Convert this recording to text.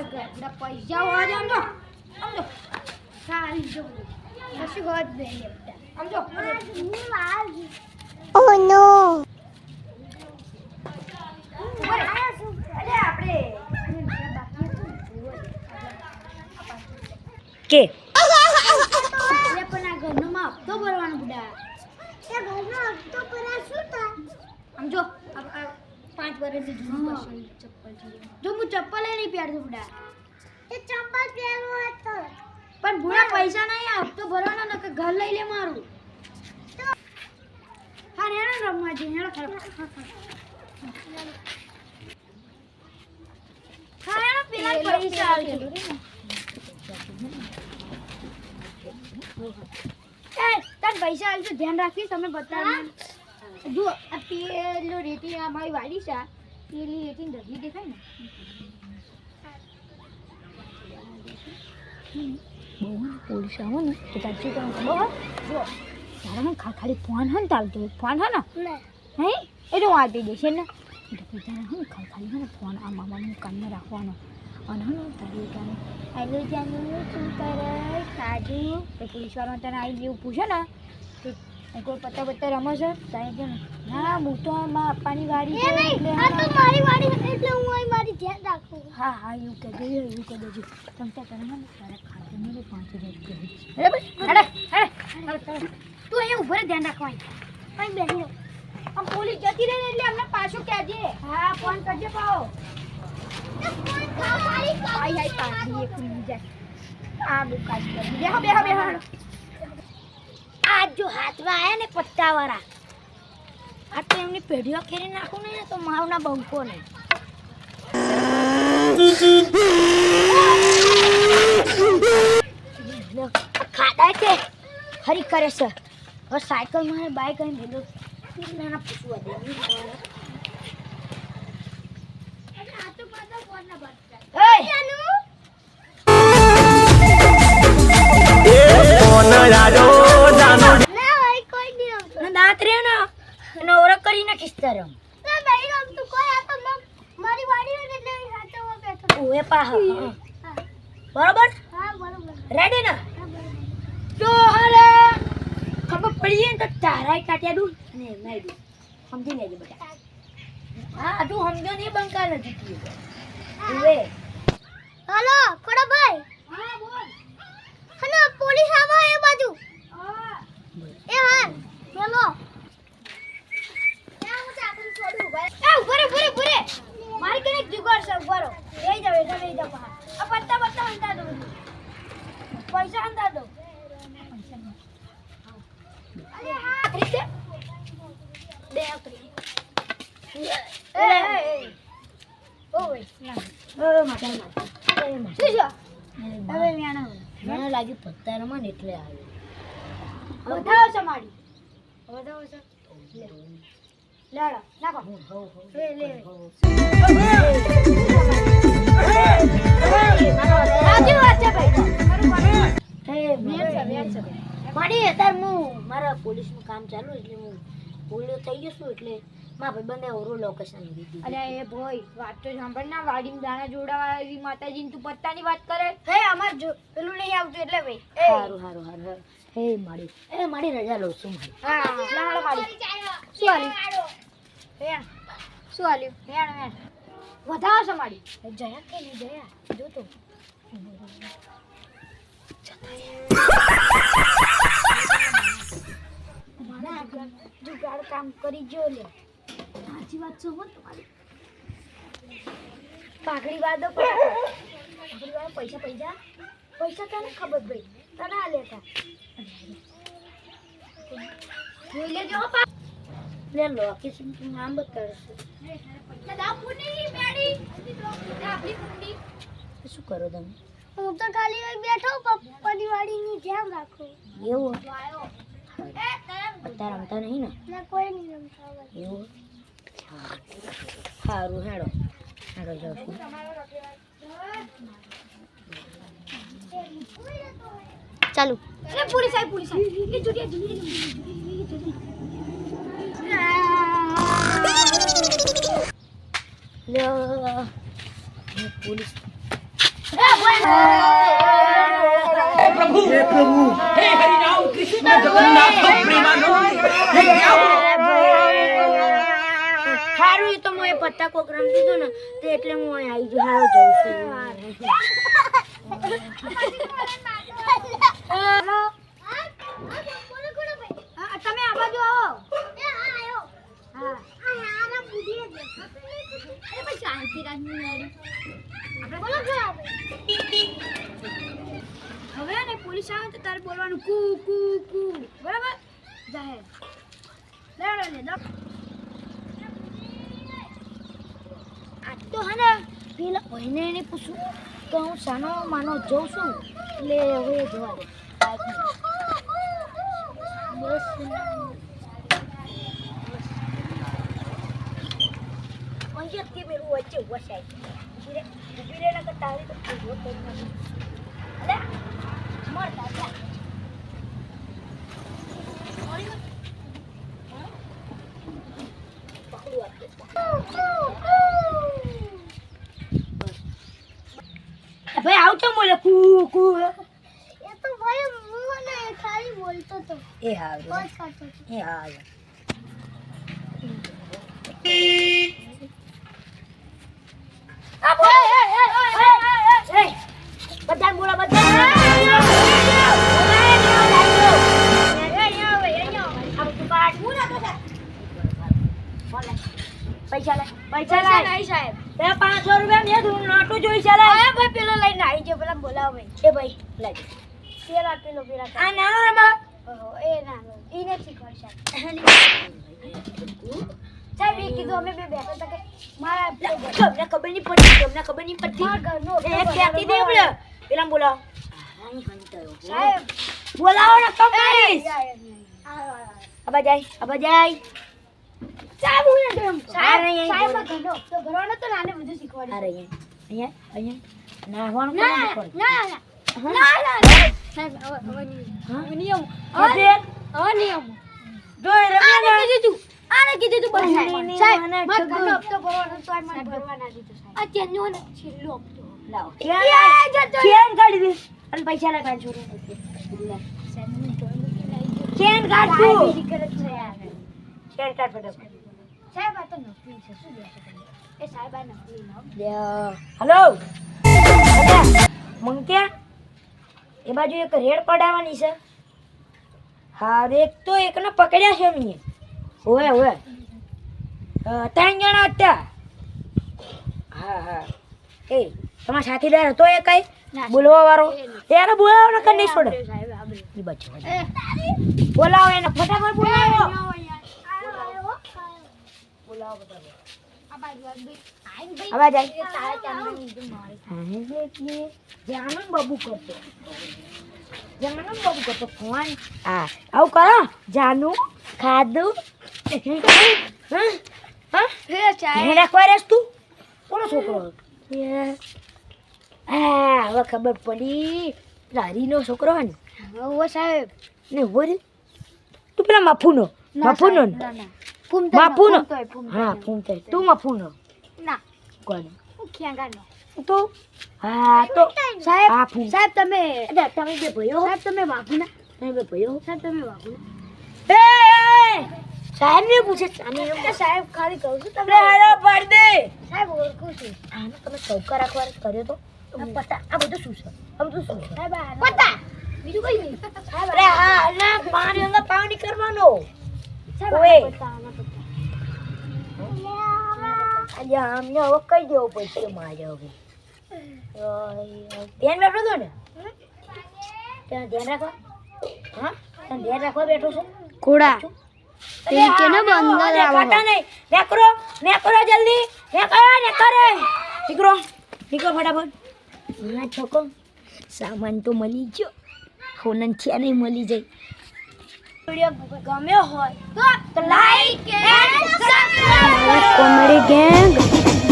ઘરના પૈસા હોય છે સમજો સમજો સારી જો કશું હોત નહીં સમજો Oh no. અરે આપણે કે પણ આ ઘરનો માં હપ્તો ભરવાનો બુડા એ ઘરનો હપ્તો ભરા શું થાય સમજો 5 વર્ષથી જૂની ચપ્પલ છે જો હું ચપ્પલ નહીં પહેરતો બુડા એ ચપ્પલ પહેરવો હતો પણ બુડા પૈસા નહીં આ હપ્તો ભરવાનો ને કે ઘર લઈ લે મારું હા હેડો રમવા જઈએ હેડો હા હેડો પેલા પૈસા આવશે એ તન પૈસા આવશે ધ્યાન રાખી તમે બતાવો જો આ પેલો રેતી આ મારી વાડી છે પેલી રેતી ડગલી દેખાય ને બહુ પોલીસ આવો ને તો તાર શું કરવાનું ખબર જો તારા મને ખાલી ફોન હન ચાલતો ફોન હે ને હે એ તો વાટી દેશે ને એટલે તારા હન ખાલી હે ને ફોન આ મામાનું કાનમાં રાખવાનો અને હે ને તારી કાને આલો જાનું શું કરે સાજુ તો પોલીસવાળો તને આવી જેવું પૂછે ને તો કોઈ પત્તા બત્તા રમે છે તારે કે ના હું તો માં આપવાની વાડી છે એટલે આ તો મારી વાડી એટલે હું અહીં મારી ધ્યાન રાખું હા હા એવું કહી દેજો તમે ત્યાં કરે ને તારા ખાતામાં 5000 રૂપિયા બરાબર હેડે તું અહીંયા ઉભો રહે ધ્યાન રાખવા અહીં બેસી રહો આમ પોલીસ જતી રહે એટલે અમને પાછું કહેજે હા ફોન કરજે પાઓ આઈ પાછી એક મિનિટ આ બુકાશ કરી બેહો આ જો હાથમાં આયા ને પત્તાવાળા આ તો એમની પેઢીઓ ખેરી નાખું ને તો માવના બંકો ને ખાડા છે હરી કરે છે હવે સાયકલ મારે બાઈક અહીં ભેલો નાના પૂછવા દે દાંત રે ને નવરો કરી નાખીશ તારો મારી વાડી એટલે હાથમાં બેઠો ઓએ પાહ બરોબર હા બરોબર રેડી ને તો હાલે ખબર પડી ને તો તારાય કાટ્યા દઉં ને મેં દઉં સમજી લેજે બેટા હા તું સમજો નહીં બંકા નથી કીધું ઓએ હાલો ખોડા ભાઈ હા બોલ હનો પોલીસ આવો એ બાજુ હા એ હા ચલો ઉભરે મારી કને જુગાડ છે ઉભરો લઈ જાવ આ પત્તા હંતા દો પૈસા હંતા દો અરે હા રીતે દે આપરી એ ઓય ના માતા શું છે હવે મેણા લાગી પત્તા રમણ એટલે આવ્યો વધાવો છે માડી વધાવો છે લેડો નાખો લે રાજુ વાચે ભાઈ હે મેં માડી અત્યારે હું મારા પોલીસનું કામ ચાલુ એટલે હું પોલીસ થઈ ગયો છું એટલે મારા ભાઈબંધે ઓરો લોકેશન દીધી અલ્યા એ ભાઈ વાત તો સાંભળ ના વાડીમાં દાણા જોડાવા આવી માતાજીને તું પત્તાની વાત કરે હે અમાર પેલું નહીં આવતું એટલે ભાઈ હારું હે માડી રજા લઉં છું હા લાડ માડી શું આલ્યું વધાવો છે માડી જયા કે નહીં જયા જો તો જુગાડ કામ કરી જો લે સાચી વાત છે હો તમારી પાઘડી વાદો પાઘડી વાળો પૈસા તને ખબર ભાઈ તને આ લેતા જોઈ લેજો લે લોકેશન તું નામ બતાડશે શું કરો તમે હું તો ખાલી બેઠો પપ્પાની વાડીની ધ્યાન રાખો એવું અત્યારે રમતા નહીં ને કોઈ નહીં રમતા એવું સારું હેડો જાઉં છું ચાલુ પોલીસ પોલીસ हे प्रभु हे हरि राम कृष्ण जगन्नाथ प्रेमानंद हे क्या हुआ? સારું એ તો હું એ પત્તા કોકરામ દીધું ને તે એટલે હું અહીં આવી ગયો હારો જઉં છું તમે આ બાજુ આવો હવે ને પોલીસ આવે તો તારે બોલવાનું કુ કુ કુ બરાબર જાહેર લેડો આ તો હે ને પેલા ભાઈને એને પૂછું તો હું સાનો માનો જોઉં છું એટલે હવે જવા દે બસ અંજત કે મેરું વચ્ચે વસાય ધીરે ના કરતા આવી તો પૂછો તો અરે મર દાદા ભાઈ આવતો બોલે કુ કુ એ તો ભાઈ મને ખાલી બોલતો તો એ હા બસ કરતો એ હા આ બોલ એ બધા બોલા બધા પૈસા લે નહીં સાહેબ બે 500 રૂપિયા મેં નોટું જોઈ છે લે ભાઈ પેલો લઈને આવી ગયો પેલા બોલાવો ભાઈ એ ભાઈ લાગે પેલા પેલો આ નાનો રમા એ નાનો ઈને શીખવાડ સાહેબ એ કીધું અમે બે બેઠા હતા કે મારા તમને ખબર નહીં પડી મારા ઘરનો એ ક્યાંથી દે બોલો પેલા બોલાવો સાહેબ બોલાવો ને કમ કરીશ આબા જાય સાહેબ હું એમ સાહેબ ઘરનો તો ઘરનો તો નાને બધું શીખવાડ્યું અરે અહીંયા ના હોવાનું ના સાહેબ હવે નિયમ નિયમ જોઈ રમ્યા આને કીધું તું બસ સાહેબ મત ઘરનો હપ્તો ભરવાનો તો મને ભરવા ના દીધો સાહેબ આ ચેનનો ને છેલ્લો હપ્તો લાવો ચેન કાઢી દે અને પૈસા લે 500 રૂપિયા ચેન કાઢ તું ચેન કાઢ ફટાફટ સાહેબ આ તો નકલી છે શું દેશે એ સાહેબ આ નકલી નામ હેલો મંક્યા એ બાજુ એક રેડ પડાવવાની છે હા એક તો એકને પકડ્યા છે મેં ઓએ 3 જણા હતા હા એ તમારા સાથીદાર હતો એ કઈ બોલવા વાળો એને બોલાવો ને કઈ નહીં છોડે બોલાવો એને ફટાફટ બોલાવો બાબુ કરતો ફોન હા આવું કરો જાનું ખાધું રાખવા રેસ તું કોનો છોકરો હા હવે ખબર પડી લારીનો છોકરો હે ને સાહેબ ને હોરી તું પેલા માફુનો હા ફૂમતો તું મફુનો ના કોણ ખ્યાંગાનો તો હા તો સાહેબ સાહેબ તમે બે ભયો સાહેબ તમે વાગુના તમે બે ભયો સાહેબ તમે વાગુના એ સાહેબ ને પૂછે સાહેબ ખાલી કહું છું તમને હારો પાડ દે સાહેબ ઓળખું છું આનો તમે ચૌકા રાખવા કર્યો તો પતા આ બધું શું છે સાહેબ પતા બીજું કઈ નહીં સાહેબ અરે હા ના પાણી અંદર પાણી કરવાનો ઓય અલ્યા અમને હવે કઈ દેવો પડશે મારે હવે ધ્યાન બેઠો છો ને ત્યાં ધ્યાન રાખવા હા ત્યાં ધ્યાન રાખવા બેઠો છો ઘોડા કેને બંદર આવતા નહીં નેકરો જલ્દી નેકરો નીકળો ફટાફટ ના છોકો સામાન તો મળી ગયો ફોન છે નહીં મળી જાય વિડિયો ગમ્યો હોય તો like and subscribe comedy gang